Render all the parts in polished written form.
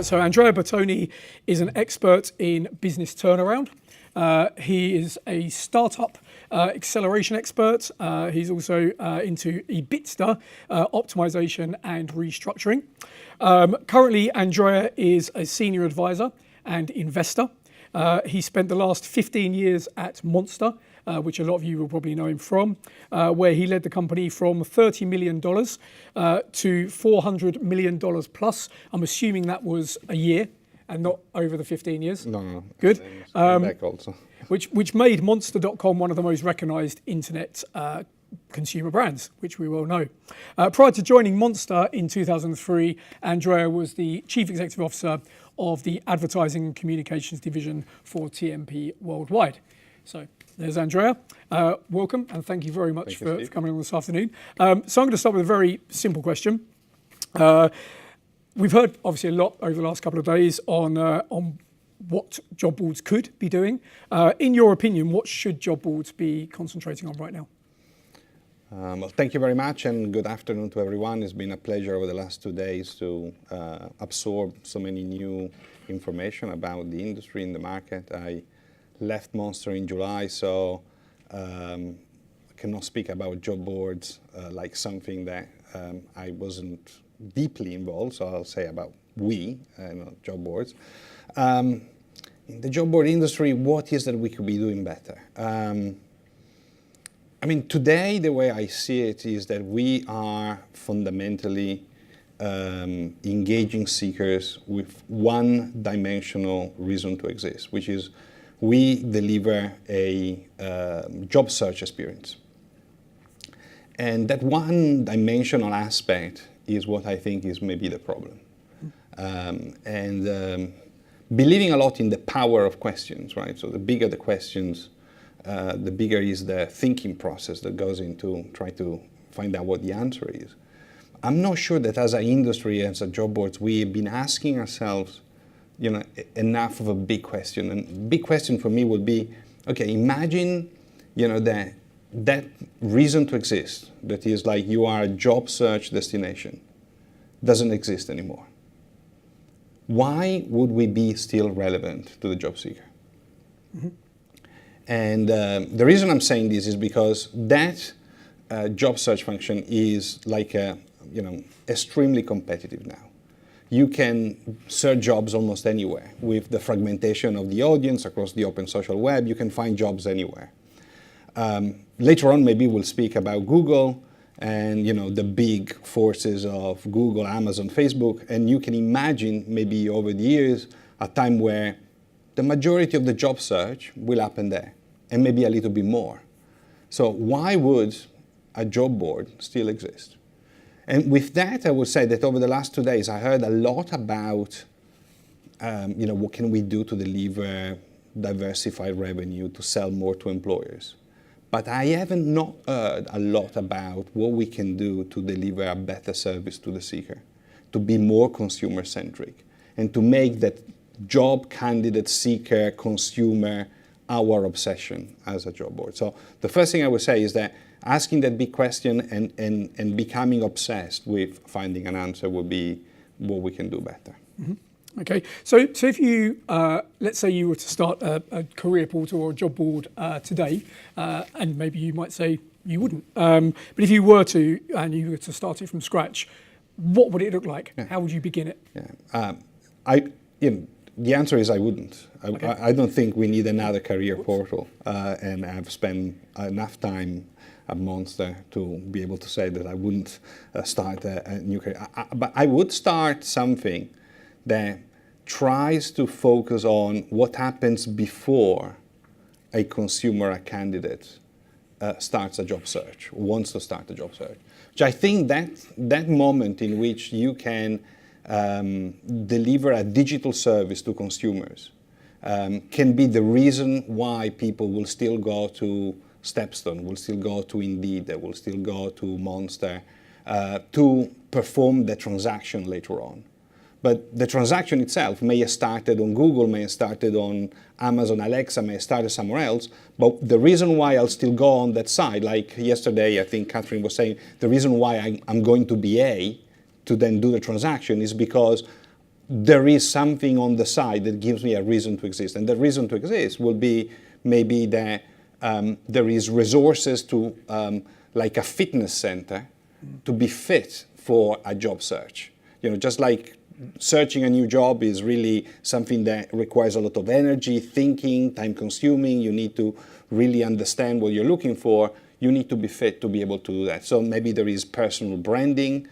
So Andrea Bertone is an expert in business turnaround. He is a startup acceleration expert. He's also into EBITDA, optimization and restructuring. Currently, Andrea is a senior advisor and investor. He spent the last 15 years at Monster, which a lot of you will probably know him from, where he led the company from $30 million to $400 million plus. I'm assuming that was a year and not over the 15 years. No. Good. Back also. Which made Monster.com one of the most recognized internet consumer brands, which we well know. Prior to joining Monster in 2003, Andrea was the Chief Executive Officer of the Advertising and Communications Division for TMP Worldwide. So there's Andrea. Welcome, and thank you very much for coming on this afternoon. So I'm going to start with a very simple question. We've heard obviously a lot over the last couple of days on what job boards could be doing. In your opinion, what should job boards be concentrating on right now? Well, thank you very much, and good afternoon to everyone. It's been a pleasure over the last 2 days to absorb so many new information about the industry and the market. I left Monster in July, so I cannot speak about job boards like something that I wasn't deeply involved, so I'll say about job boards. In the job board industry, what is that we could be doing better? Today, the way I see it is that we are fundamentally engaging seekers with one-dimensional reason to exist, which is we deliver a job search experience. And that one-dimensional aspect is what I think is maybe the problem. Believing a lot in the power of questions, right? So the bigger the questions, the bigger is the thinking process that goes into try to find out what the answer is. I'm not sure that as an industry, as a job boards, we've been asking ourselves, enough of a big question. And big question for me would be, okay, imagine, that reason to exist, that is like you are a job search destination, doesn't exist anymore. Why would we be still relevant to the job seeker? Mm-hmm. And the reason I'm saying this is because that job search function is like extremely competitive now. You can search jobs almost anywhere. With the fragmentation of the audience across the open social web, you can find jobs anywhere. Later on, maybe we'll speak about Google and the big forces of Google, Amazon, Facebook, and you can imagine maybe over the years a time where the majority of the job search will happen there, and maybe a little bit more. So why would a job board still exist? And with that, I would say that over the last 2 days, I heard a lot about, what can we do to deliver diversified revenue, to sell more to employers. But I haven't not heard a lot about what we can do to deliver a better service to the seeker, to be more consumer-centric, and to make that job candidate, seeker, consumer our obsession as a job board. So the first thing I would say is that asking that big question and becoming obsessed with finding an answer would be what we can do better. Mm-hmm. Okay, so if you, let's say you were to start a career portal or a job board today, and maybe you might say you wouldn't, but if you were to, and you were to start it from scratch, what would it look like? Yeah. How would you begin it? Yeah. The answer is I wouldn't. Okay. I don't think we need another career portal, and I've spent enough time at Monster to be able to say that I wouldn't start a new career. But I would start something that tries to focus on what happens before a consumer, a candidate, starts a job search, wants to start a job search. Which I think that moment in which you can deliver a digital service to consumers can be the reason why people will still go to Stepstone, will still go to Indeed, they will still go to Monster to perform the transaction later on. But the transaction itself may have started on Google, may have started on Amazon Alexa, may have started somewhere else. But the reason why I'll still go on that side, like yesterday, I think Catherine was saying, the reason why I'm going to BA to then do the transaction is because there is something on the side that gives me a reason to exist. And the reason to exist will be maybe that there is resources to, like a fitness center, to be fit for a job search. Just like searching a new job is really something that requires a lot of energy, thinking, time consuming. You need to really understand what you're looking for. You need to be fit to be able to do that. So maybe there is personal branding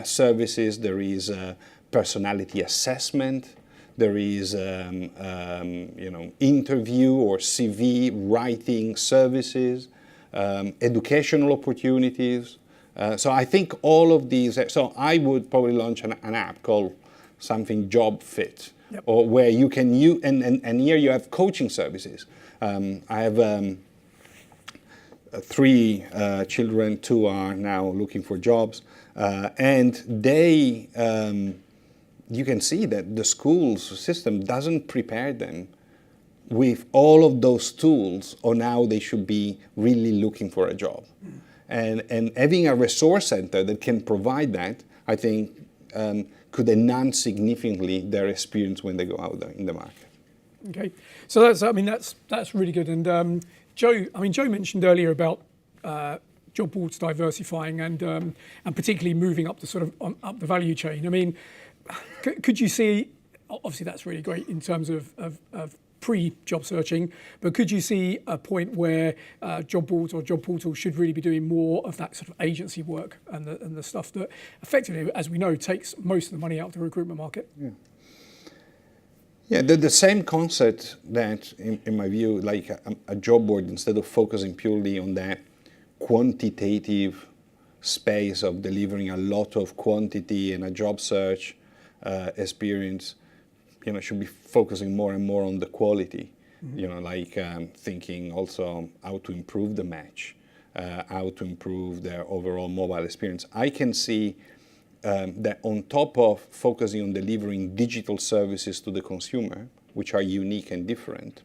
services, there is personality assessment, there is interview or CV writing services, educational opportunities. So I think all of these, so I would probably launch an app called something Job Fit, yep. Or where you can use, and here you have coaching services. I have 3 children, 2 are now looking for jobs, and they, you can see that the school's system doesn't prepare them with all of those tools on how they should be really looking for a job. And having a resource center that can provide that, I think, could enhance significantly their experience when they go out there in the market. Okay, so that's really good. And Joe mentioned earlier about job boards diversifying and particularly moving up the sort of up the value chain. I mean, could you see? Obviously, that's really great in terms of pre-job searching, but could you see a point where job boards or job portals should really be doing more of that sort of agency work and the stuff that effectively, as we know, takes most of the money out of the recruitment market? Yeah, the same concept that, in my view, like a job board, instead of focusing purely on that quantitative space of delivering a lot of quantity in a job search experience, should be focusing more and more on the quality. Mm-hmm. Thinking also how to improve the match, how to improve their overall mobile experience. I can see that on top of focusing on delivering digital services to the consumer, which are unique and different,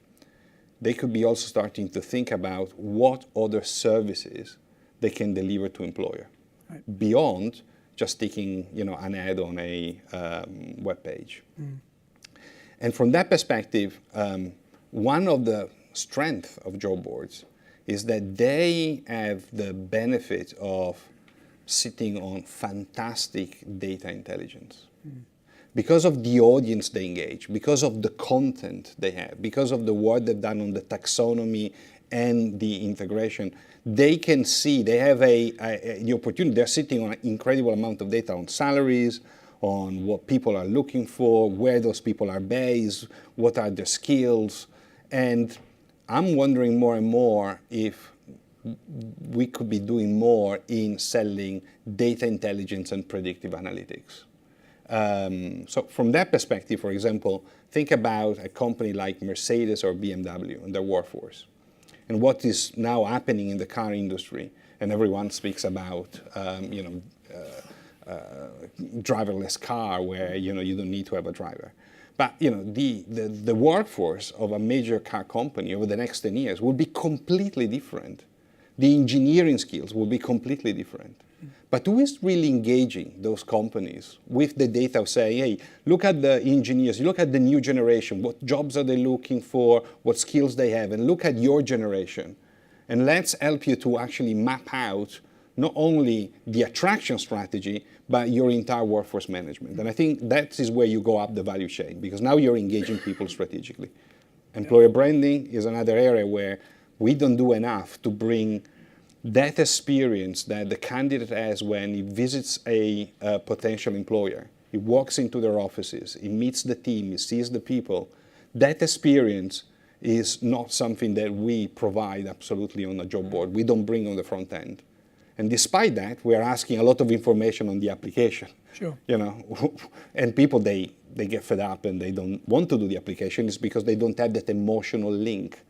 they could be also starting to think about what other services they can deliver to employer, right, beyond just sticking an ad on a web page. Mm. And from that perspective, one of the strengths of job boards is that they have the benefit of sitting on fantastic data intelligence. Mm. Because of the audience they engage, because of the content they have, because of the work they've done on the taxonomy and the integration, they can see, they have the opportunity, they're sitting on an incredible amount of data on salaries, on what people are looking for, where those people are based, what are their skills. And I'm wondering more and more if we could be doing more in selling data intelligence and predictive analytics. So from that perspective, for example, think about a company like Mercedes or BMW and their workforce, and what is now happening in the car industry. And everyone speaks about, driverless car where you don't need to have a driver. But the workforce of a major car company over the next 10 years will be completely different. The engineering skills will be completely different. But who is really engaging those companies with the data of saying, hey, look at the engineers, look at the new generation, what jobs are they looking for, what skills they have, and look at your generation. And let's help you to actually map out not only the attraction strategy, but your entire workforce management. And I think that is where you go up the value chain, because now you're engaging people strategically. Employer branding is another area where we don't do enough to bring that experience that the candidate has when he visits a potential employer. He walks into their offices, he meets the team, he sees the people. That experience is not something that we provide absolutely on a job board. We don't bring on the front end. And despite that, we are asking a lot of information on the application. Sure. And people, they get fed up and they don't want to do the application. It's because they don't have that emotional link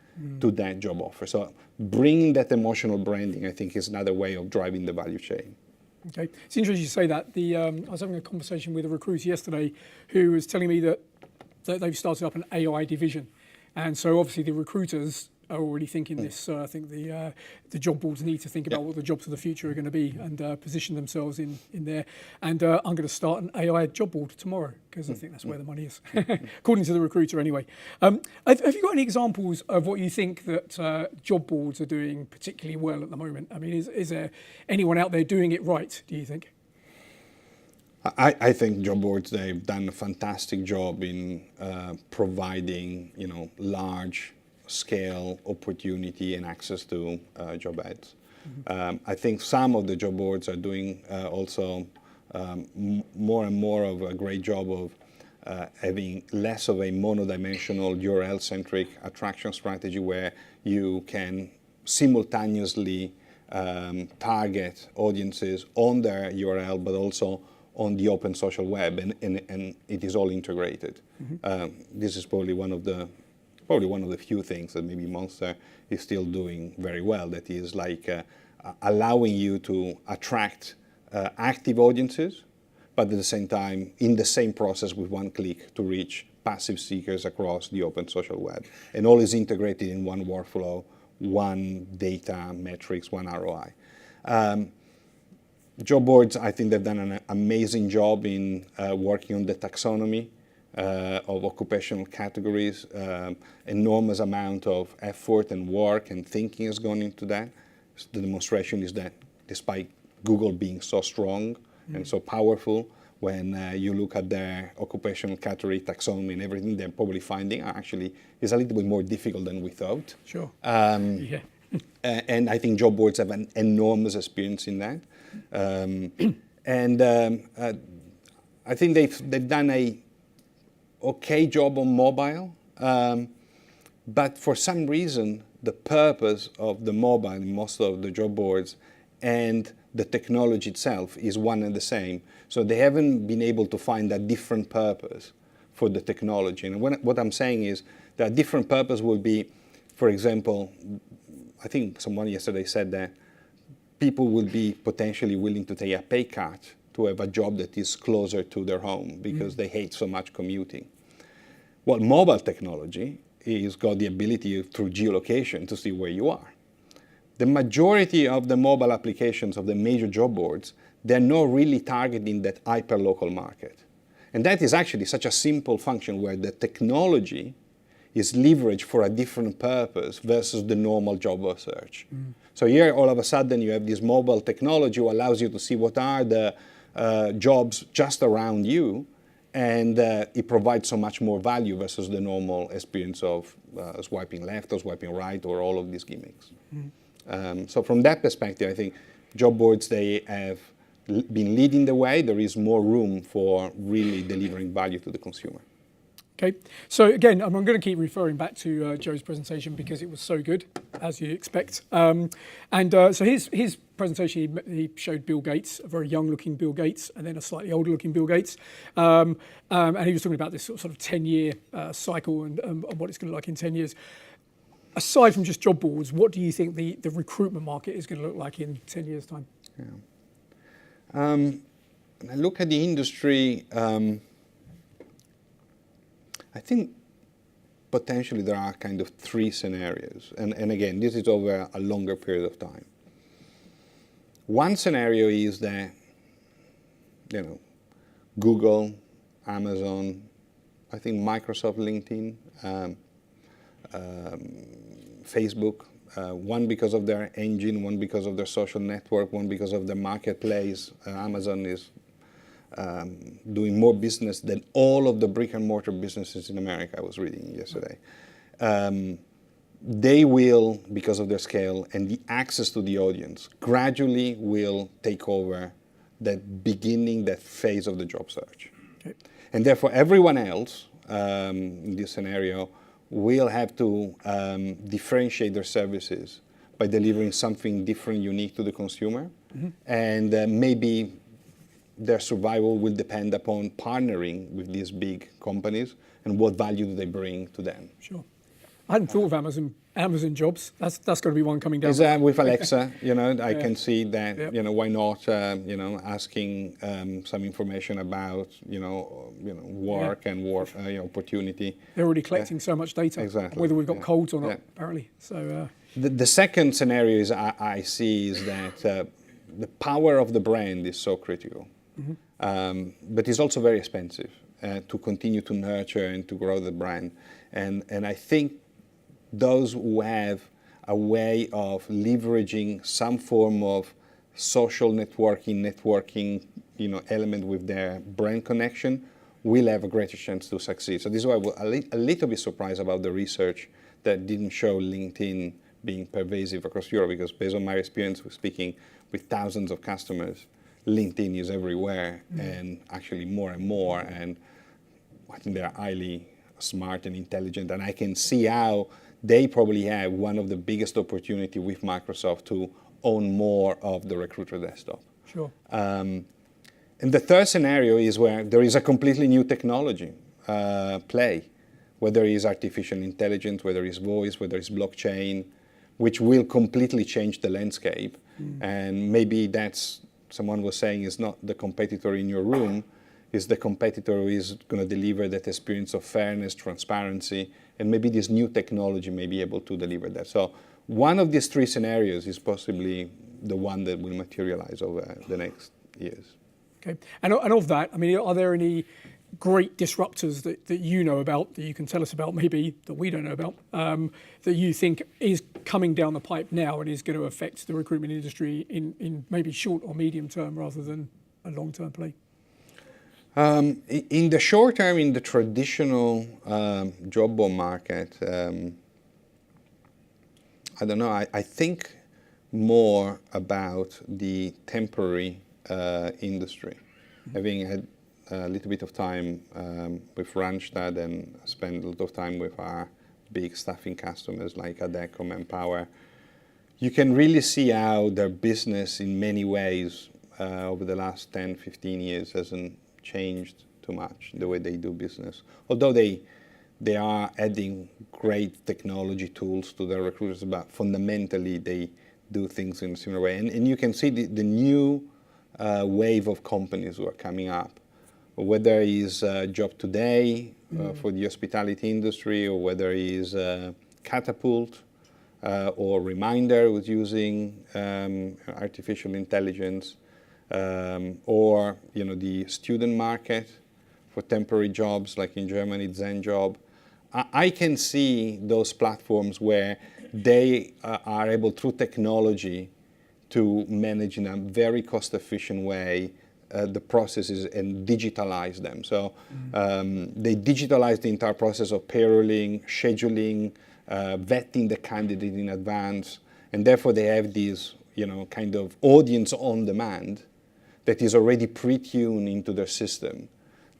to that job offer. So bringing that emotional branding, I think, is another way of driving the value chain. Okay, it's interesting you say that. I was having a conversation with a recruiter yesterday who was telling me that they've started up an AI division, and so obviously the recruiters are already thinking this. So I think the job boards need to think about what the jobs of the future are going to be and position themselves in there. And I'm going to start an AI job board tomorrow because I think that's where the money is, according to the recruiter anyway. Have you got any examples of what you think that job boards are doing particularly well at the moment? I mean, is there anyone out there doing it right, do you think? I think job boards, they've done a fantastic job in providing, large scale opportunity and access to job ads. I think some of the job boards are doing also more and more of a great job of having less of a monodimensional URL-centric attraction strategy where you can simultaneously target audiences on their URL but also on the open social web, and it is all integrated. This is probably one of the few things that maybe Monster is still doing very well, that is like allowing you to attract active audiences, but at the same time, in the same process with one click to reach passive seekers across the open social web. And all is integrated in one workflow, one data metrics, one ROI. Job boards, I think they've done an amazing job in working on the taxonomy of occupational categories. Enormous amount of effort and work and thinking has gone into that. So the demonstration is that despite Google being so strong and so powerful, when you look at their occupational category taxonomy and everything, they're probably finding actually is a little bit more difficult than we thought. Sure. And I think job boards have an enormous experience in that. I think they've done a okay job on mobile, but for some reason the purpose of the mobile in most of the job boards and the technology itself is one and the same. So they haven't been able to find a different purpose for the technology. And what I'm saying is that a different purpose will be, for example, I think someone yesterday said that people will be potentially willing to take a pay cut to have a job that is closer to their home because they hate so much commuting. Well, mobile technology has got the ability through geolocation to see where you are. The majority of the mobile applications of the major job boards, they're not really targeting that hyper-local market. And that is actually such a simple function where the technology is leveraged for a different purpose versus the normal job search. So here, all of a sudden, you have this mobile technology who allows you to see what are the jobs just around you, and it provides so much more value versus the normal experience of swiping left or swiping right or all of these gimmicks. So from that perspective, I think job boards, they have been leading the way. There is more room for really delivering value to the consumer. Okay, so again, I'm going to keep referring back to Joe's presentation because it was so good, as you expect. So his presentation, he showed Bill Gates, a very young-looking Bill Gates, and then a slightly older-looking Bill Gates. And he was talking about this sort of 10-year cycle and what it's going to look like in 10 years. Aside from just job boards, what do you think the recruitment market is going to look like in 10 years' time? When I look at the industry, I think potentially there are kind of three scenarios. And again, this is over a longer period of time. One scenario is that, Google, Amazon, I think Microsoft, LinkedIn, Facebook, one because of their engine, one because of their social network, one because of their marketplace. Amazon is doing more business than all of the brick and mortar businesses in America, I was reading yesterday. They will, because of their scale and the access to the audience, gradually will take over that phase of the job search. Okay. And therefore, everyone else in this scenario will have to differentiate their services by delivering something different, unique to the consumer. And maybe their survival will depend upon partnering with these big companies and what value do they bring to them. Sure. I hadn't thought of Amazon Jobs. That's going to be one coming down. Is that with Alexa? I can see that. Yep. Why not? Asking some information about work and work opportunity. They're already collecting so much data. Exactly. Whether we've got colds or not, apparently. So. The second scenario is I see is that the power of the brand is so critical, but it's also very expensive to continue to nurture and to grow the brand. And I think those who have a way of leveraging some form of social networking, element with their brand connection will have a greater chance to succeed. So this is why I was a little bit surprised about the research that didn't show LinkedIn being pervasive across Europe, because based on my experience with speaking with thousands of customers, LinkedIn is everywhere and actually more and more. And I think they're highly smart and intelligent. And I can see how they probably have one of the biggest opportunity with Microsoft to own more of the recruiter desktop. Sure. And the third scenario is where there is a completely new technology play, whether it is artificial intelligence, whether it's voice, whether it's blockchain, which will completely change the landscape. And maybe that's, someone was saying, is not the competitor in your room, is the competitor who is going to deliver that experience of fairness, transparency, and maybe this new technology may be able to deliver that. So one of these three scenarios is possibly the one that will materialize over the next years. Okay. And of that, I mean, are there any great disruptors that you know about, that you can tell us about, maybe that we don't know about, that you think is coming down the pipe now and is going to affect the recruitment industry in maybe short or medium term rather than a long-term play? In the short term, in the traditional job board market, I don't know, I think more about the temporary industry. Having had a little bit of time with Randstad and spent a lot of time with our big staffing customers like Adecco, Manpower, you can really see how their business in many ways over the last 10, 15 years hasn't changed too much, the way they do business. Although they are adding great technology tools to their recruiters, but fundamentally they do things in a similar way. And you can see the new wave of companies who are coming up, whether it's Job Today for the hospitality industry, or whether it's Catapult or Reminder, who's using artificial intelligence, or the student market for temporary jobs, like in Germany, ZenJob. I can see those platforms where they are able, through technology, to manage in a very cost-efficient way the processes and digitalize them. So they digitalize the entire process of payrolling, scheduling, vetting the candidate in advance, and therefore they have this kind of audience on demand that is already pre-tuned into their system,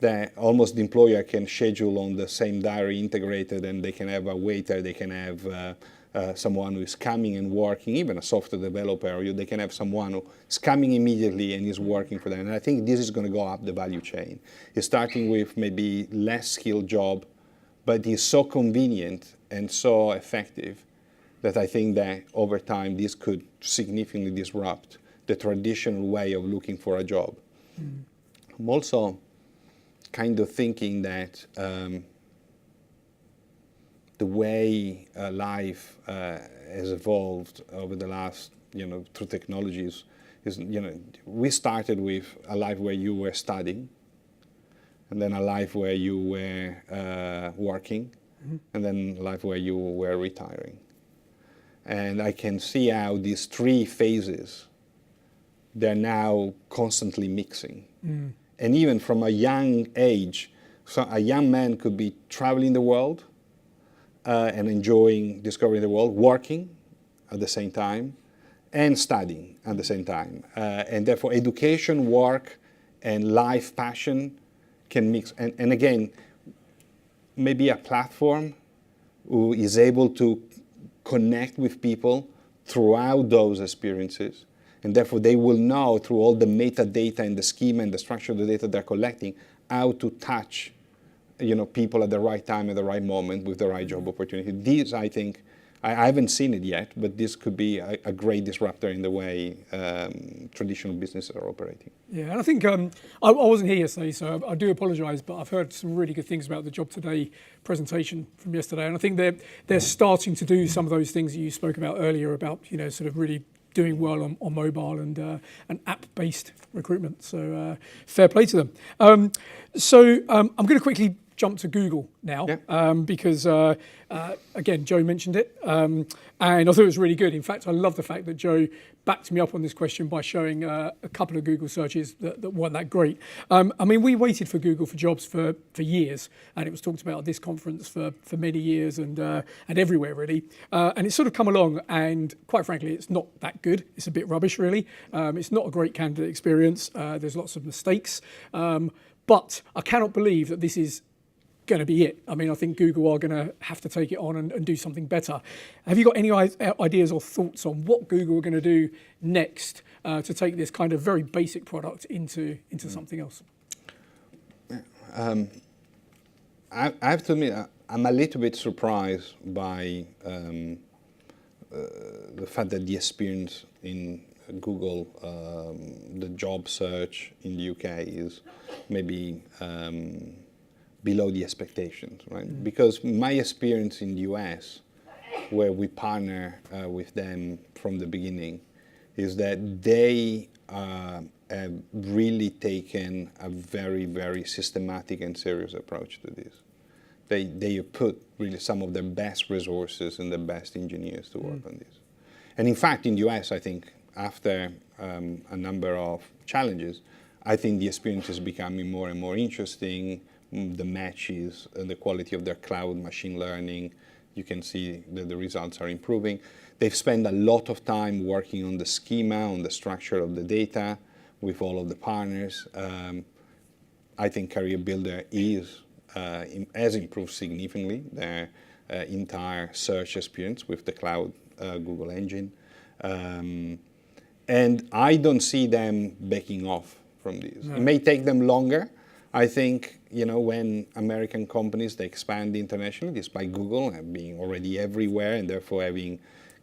that almost the employer can schedule on the same diary integrated, and they can have a waiter, they can have someone who is coming and working, even a software developer, or they can have someone who is coming immediately and is working for them. And I think this is going to go up the value chain. It's starting with maybe less skilled job, but it's so convenient and so effective that I think that over time this could significantly disrupt the traditional way of looking for a job. I'm also kind of thinking that the way life has evolved over the last, through technologies, is, we started with a life where you were studying, and then a life where you were working, and then a life where you were retiring. And I can see how these three phases, they're now constantly mixing. And even from a young age, so a young man could be traveling the world and enjoying discovering the world, working at the same time, and studying at the same time. And therefore, education, work, and life passion can mix. And again, maybe a platform who is able to connect with people throughout those experiences. And therefore, they will know through all the metadata and the schema and the structure of the data they're collecting how to touch people at the right time, at the right moment, with the right job opportunity. These, I think, I haven't seen it yet, but this could be a great disruptor in the way traditional businesses are operating. Yeah, and I think I wasn't here yesterday, so I do apologise, but I've heard some really good things about the Job Today presentation from yesterday, and I think they're starting to do some of those things that you spoke about earlier about, sort of really doing well on mobile and app-based recruitment. So fair play to them. I'm going to quickly jump to Google now, because again, Joe mentioned it, and I thought it was really good. In fact, I love the fact that Joe backed me up on this question by showing a couple of Google searches that weren't that great. We waited for Google for Jobs for years, and it was talked about at this conference for many years and everywhere really. And it's sort of come along, and quite frankly, it's not that good. It's a bit rubbish really. It's not a great candidate experience. There's lots of mistakes, but I cannot believe that this is going to be it. I think Google are going to have to take it on and do something better. Have you got any ideas or thoughts on what Google are going to do next to take this kind of very basic product into something else? I have to admit, I'm a little bit surprised by the fact that the experience in Google, the job search in the UK is maybe below the expectations, right? Because my experience in the US, where we partner with them from the beginning, is that they have really taken a very, very systematic and serious approach to this. They have put really some of their best resources and the best engineers to work on this. And in fact, in the US, I think after a number of challenges, I think the experience is becoming more and more interesting. The matches and the quality of their cloud machine learning, you can see that the results are improving. They've spent a lot of time working on the schema, on the structure of the data with all of the partners. I think Career Builder has improved significantly their entire search experience with the cloud Google engine. And I don't see them backing off from this. No. It may take them longer. I think, when American companies, they expand internationally, despite Google being already everywhere and therefore having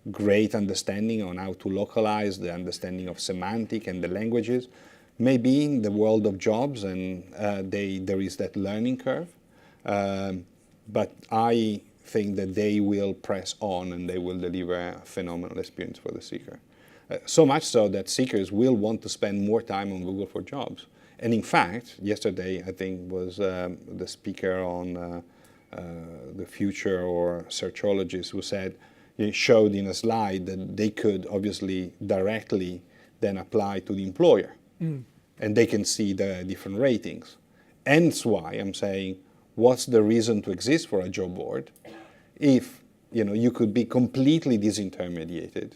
great understanding on how to localize the understanding of semantic and the languages, maybe in the world of jobs, and there is that learning curve. But I think that they will press on and they will deliver a phenomenal experience for the seeker. So much so that seekers will want to spend more time on Google for Jobs. And in fact, yesterday, I think, was the speaker on the future or searchologist who said, he showed in a slide that they could obviously directly then apply to the employer. And they can see the different ratings. Hence why I'm saying, what's the reason to exist for a job board if you could be completely disintermediated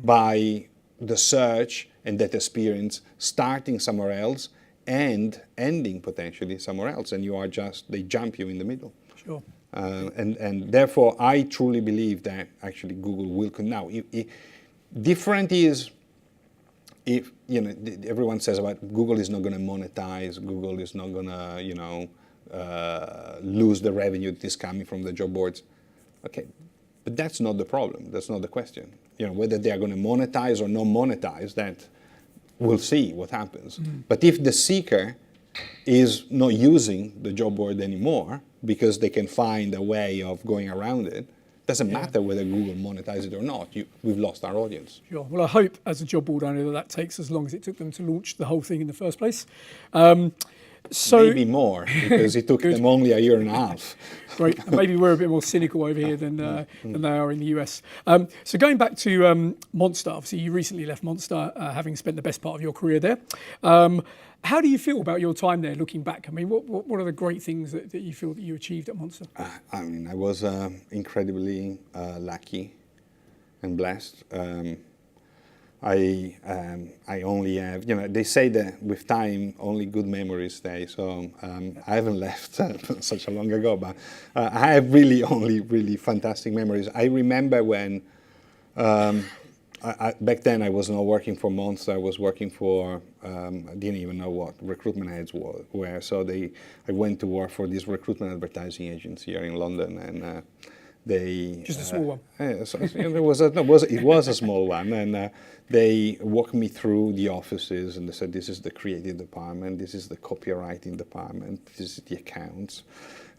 by the search and that experience starting somewhere else and ending potentially somewhere else, and they jump you in the middle. Sure. And therefore, I truly believe that actually Google will now. Different is if everyone says about Google is not going to monetize, Google is not going to lose the revenue that is coming from the job boards. Okay, but that's not the problem. That's not the question. Whether they are going to monetize or not monetize, that we'll see what happens. But if the seeker is not using the job board anymore because they can find a way of going around it, doesn't matter whether Google monetizes it or not. We've lost our audience. Sure. Well, I hope as a job board owner that takes as long as it took them to launch the whole thing in the first place. Maybe more, because it took them only a year and a half. Great. Maybe we're a bit more cynical over here than they are in the US. So going back to Monster, obviously you recently left Monster, having spent the best part of your career there. How do you feel about your time there, looking back? What are the great things that you feel that you achieved at Monster? I was incredibly lucky and blessed. I only have, they say that with time, only good memories stay. So I haven't left such a long ago, but I have really only really fantastic memories. I remember when back then I was not working for Monster. I was working for, I didn't even know what recruitment ads were. So I went to work for this recruitment advertising agency here in London, and they Just a small one. Yeah, so it was a small one, and they walked me through the offices, and they said, "This is the creative department. This is the copywriting department. This is the accounts."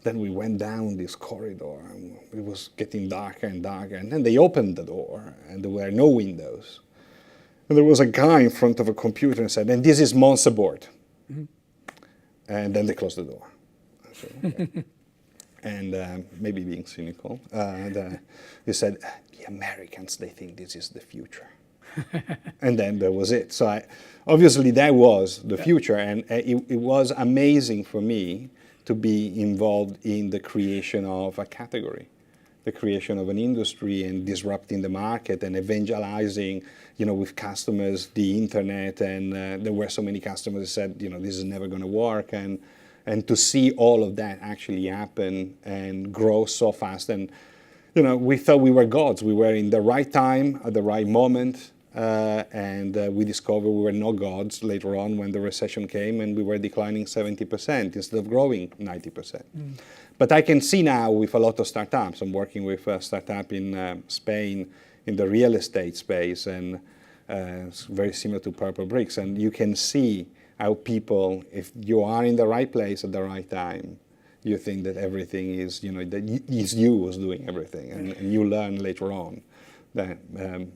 Then we went down this corridor, and it was getting darker and darker. And then they opened the door, and there were no windows. And there was a guy in front of a computer and said, "And this is Monster Board." Mm-hmm. And then they closed the door. So, okay. And maybe being cynical, he said, "The Americans, they think this is the future." And then that was it. So obviously that was the future, and it was amazing for me to be involved in the creation of a category, the creation of an industry, and disrupting the market and evangelizing, with customers, the internet. And there were so many customers that said, this is never going to work. And to see all of that actually happen and grow so fast. And, we thought we were gods. We were in the right time, at the right moment. And we discovered we were not gods later on when the recession came, and we were declining 70% instead of growing 90%. But I can see now with a lot of startups. I'm working with a startup in Spain in the real estate space, and it's very similar to Purple Bricks. And you can see how people, if you are in the right place at the right time, you think that everything is, that it's you who's doing everything, and you learn later on that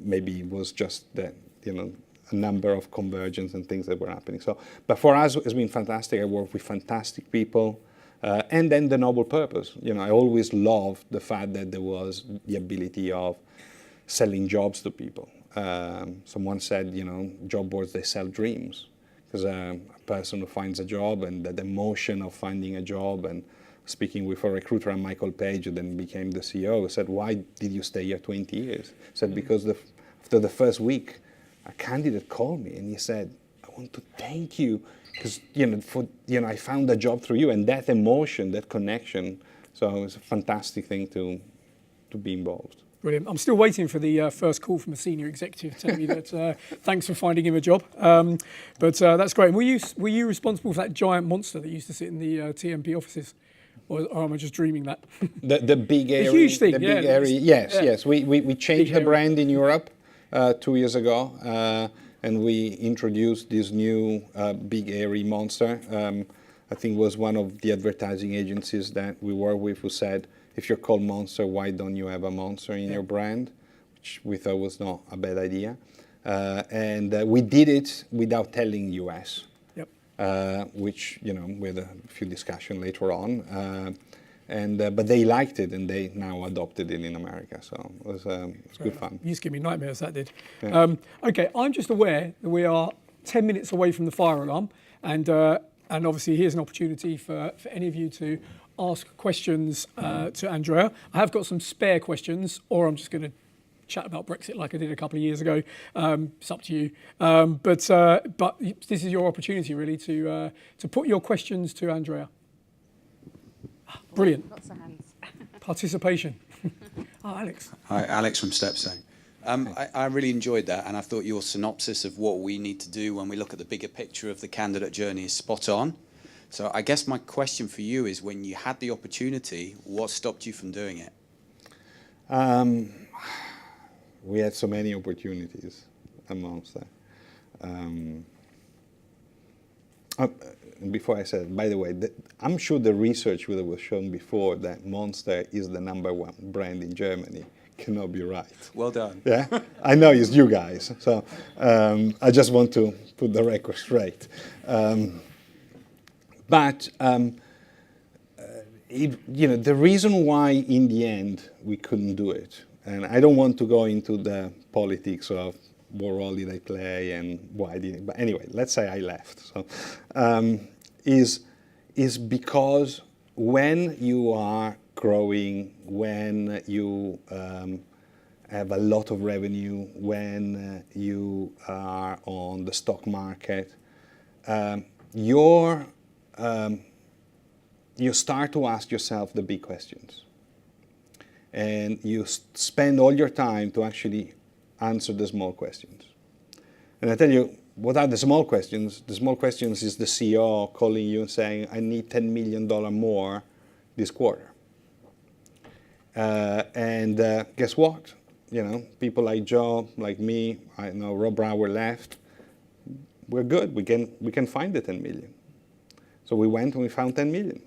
maybe it was just that, a number of convergence and things that were happening. So, but for us, it's been fantastic. I work with fantastic people, and then the noble purpose. I always loved the fact that there was the ability of selling jobs to people. Someone said, job boards, they sell dreams. Because a person who finds a job, and the emotion of finding a job, and speaking with a recruiter, and Michael Page, who then became the CEO, said, "Why did you stay here 20 years? He said, "Because after the first week, a candidate called me, and he said, "I want to thank you, because I found a job through you." And that emotion, that connection, so it's a fantastic thing to be involved. Brilliant. I'm still waiting for the first call from a senior executive telling me that thanks for finding him a job. But that's great. And were you responsible for that giant monster that used to sit in the TMP offices? Or am I just dreaming that? The big area. The huge thing, the big area. Yes. We changed the brand in Europe 2 years ago, and we introduced this new big airy monster. I think it was one of the advertising agencies that we work with who said, "If you're called Monster, why don't you have a monster in your brand?" Which we thought was not a bad idea. And we did it without telling US. Which, we had a few discussions later on. But they liked it, and they now adopted it in America. So it was good fun. You used to give me nightmares, that did. Yeah. Okay, I'm just aware that we are 10 minutes away from the fire alarm. And obviously, here's an opportunity for any of you to ask questions to Andrea. I have got some spare questions, or I'm just going to chat about Brexit like I did a couple of years ago. It's up to you. But this is your opportunity, really, to put your questions to Andrea. Brilliant. Lots of hands. Participation. Alex. Hi, Alex from Stepstone. I really enjoyed that, and I thought your synopsis of what we need to do when we look at the bigger picture of the candidate journey is spot on. So I guess my question for you is, when you had the opportunity, what stopped you from doing it? We had so many opportunities amongst that. And before I said, by the way, I'm sure the research that was shown before that Monster is the #1 brand in Germany cannot be right. Well done. Yeah, I know it's you guys. So I just want to put the record straight. But the reason why in the end we couldn't do it, and I don't want to go into the politics of what role did I play and why didn't, but anyway, let's say I left. So is because when you are growing, when you have a lot of revenue, when you are on the stock market, you start to ask yourself the big questions. And you spend all your time to actually answer the small questions. And I tell you, what are the small questions? The small questions is the CEO calling you and saying, I need $10 million more this quarter. And guess what? People like Joe, like me, I know Rob Brower left. We're good. We can find the 10 million. So we went and we found 10 million.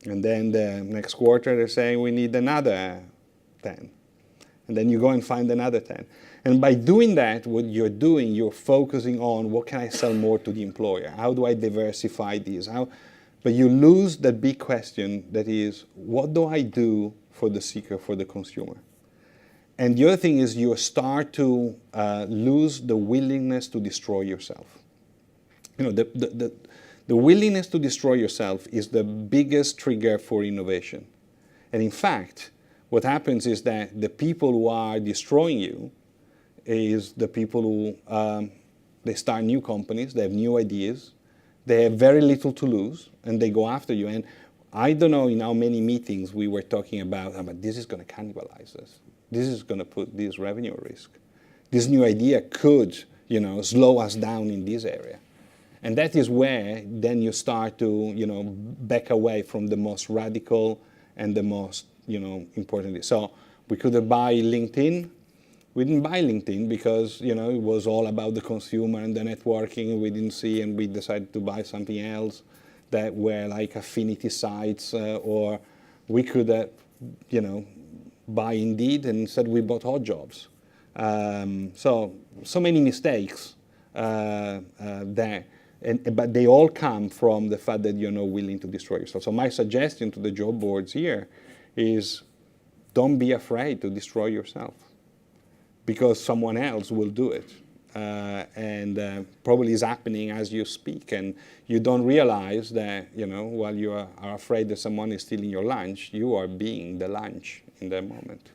And then the next quarter they're saying we need another 10. And then you go and find another 10. And by doing that, what you're doing, you're focusing on what can I sell more to the employer? How do I diversify these? But you lose that big question that is, what do I do for the seeker, for the consumer? And the other thing is you start to lose the willingness to destroy yourself. The willingness to destroy yourself is the biggest trigger for innovation. And in fact, what happens is that the people who are destroying you is the people who they start new companies, they have new ideas, they have very little to lose, and they go after you. And I don't know in how many meetings we were talking about, but this is going to cannibalize us. This is going to put this revenue at risk. This new idea could, slow us down in this area. And that is where then you start to, back away from the most radical and the most, important. So we could buy LinkedIn. We didn't buy LinkedIn because, it was all about the consumer and the networking. We didn't see, and we decided to buy something else that were like affinity sites, or we could, buy Indeed, and instead we bought Hot Jobs. So many mistakes there. But they all come from the fact that you're not willing to destroy yourself. So my suggestion to the job boards here is don't be afraid to destroy yourself, because someone else will do it. And probably is happening as you speak. And you don't realize that, while you are afraid that someone is stealing your lunch, you are being the lunch in that moment.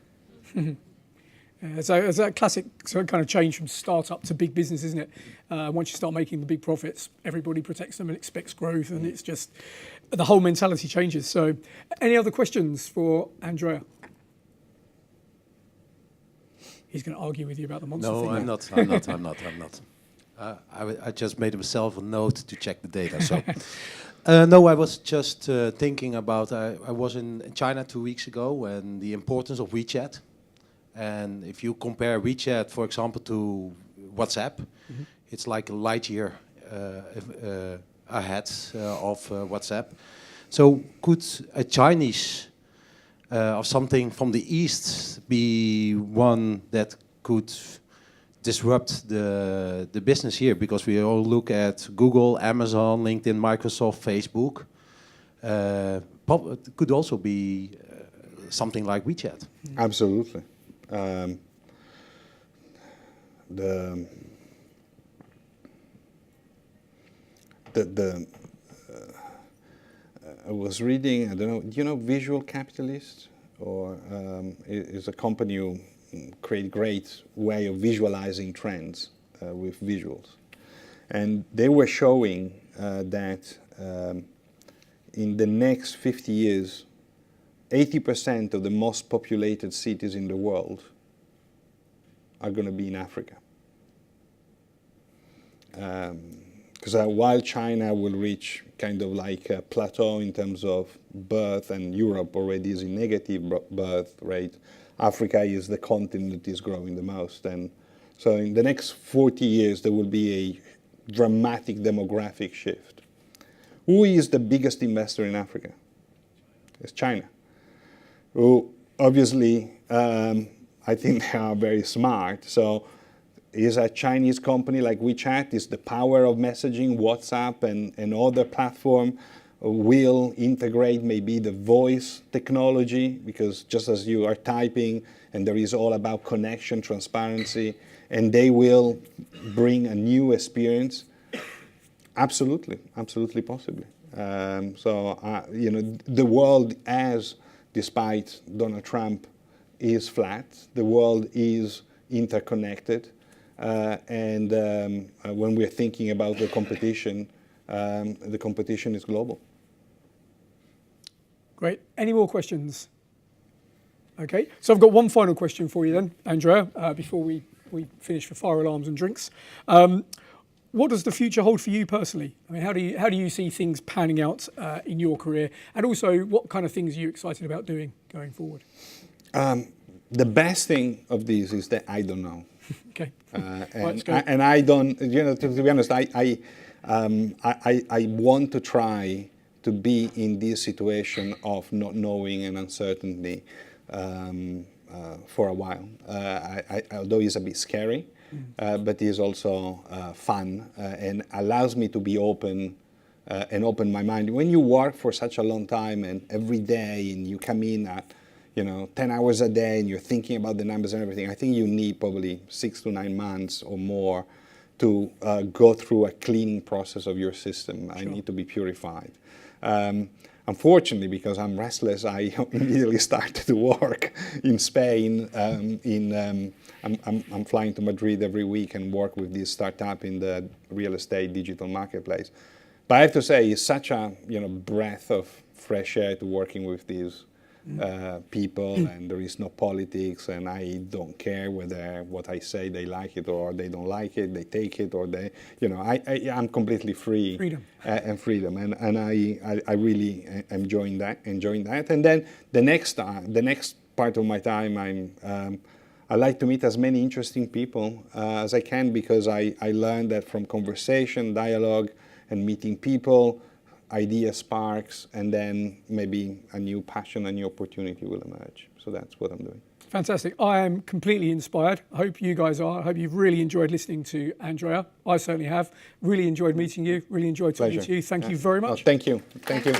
So it's a classic kind of change from startup to big business, isn't it? Once you start making the big profits, everybody protects them and expects growth, and it's just the whole mentality changes. So, any other questions for Andrea? He's going to argue with you about the monster thing. No, I'm not. I just made myself a note to check the data. So, no, I was just thinking about. I was in China 2 weeks ago, and the importance of WeChat. And if you compare WeChat, for example, to WhatsApp, it's like a light year ahead of WhatsApp. So could a Chinese or something from the East be one that could disrupt the business here? Because we all look at Google, Amazon, LinkedIn, Microsoft, Facebook. It could also be something like WeChat. Absolutely. I was reading, I don't know, do you know Visual Capitalist? Or is a company who create great way of visualizing trends with visuals. And they were showing that in the next 50 years, 80% of the most populated cities in the world are going to be in Africa. Because while China will reach kind of like a plateau in terms of birth, and Europe already is in negative birth rate, Africa is the continent that is growing the most. And so in the next 40 years, there will be a dramatic demographic shift. Who is the biggest investor in Africa? It's China. Who obviously, I think they are very smart. So is a Chinese company like WeChat, is the power of messaging, WhatsApp and other platform will integrate maybe the voice technology, because just as you are typing and there is all about connection, transparency, and they will bring a new experience. Absolutely, absolutely possibly. The world despite Donald Trump, is flat. The world is interconnected. And when we're thinking about the competition is global. Great. Any more questions? Okay. So I've got one final question for you then, Andrea, before we we finish for fire alarms and drinks. What does the future hold for you personally? I mean, how do you see things panning out in your career, and also what kind of things are you excited about doing going forward? The best thing of this is that I don't know. Okay. And I don't, to be honest, I want to try to be in this situation of not knowing and uncertainty for a while. Although it's a bit scary, but it's also fun and allows me to be open and open my mind. When you work for such a long time and every day, and you come in at 10 hours a day, and you're thinking about the numbers and everything, I think you need probably 6 to 9 months or more to go through a cleaning process of your system. Sure. I need to be purified. Unfortunately, because I'm restless, I immediately started to work in Spain. I'm flying to Madrid every week and work with this startup in the real estate digital marketplace. But I have to say, it's such a breath of fresh air to working with these people, and there is no politics, and I don't care whether what I say they like it or they don't like it, they take it or they, I'm completely free. Freedom. And freedom, and I really enjoying that. And then the next part of my time, I like to meet as many interesting people as I can, because I learned that from conversation, dialogue, and meeting people, idea sparks, and then maybe a new passion, a new opportunity will emerge. So that's what I'm doing. Fantastic. I am completely inspired. I hope you guys are. I hope you've really enjoyed listening to Andrea. I certainly have. Really enjoyed meeting you. Really enjoyed talking to you. Thank you very much. Oh, thank you. Thank you.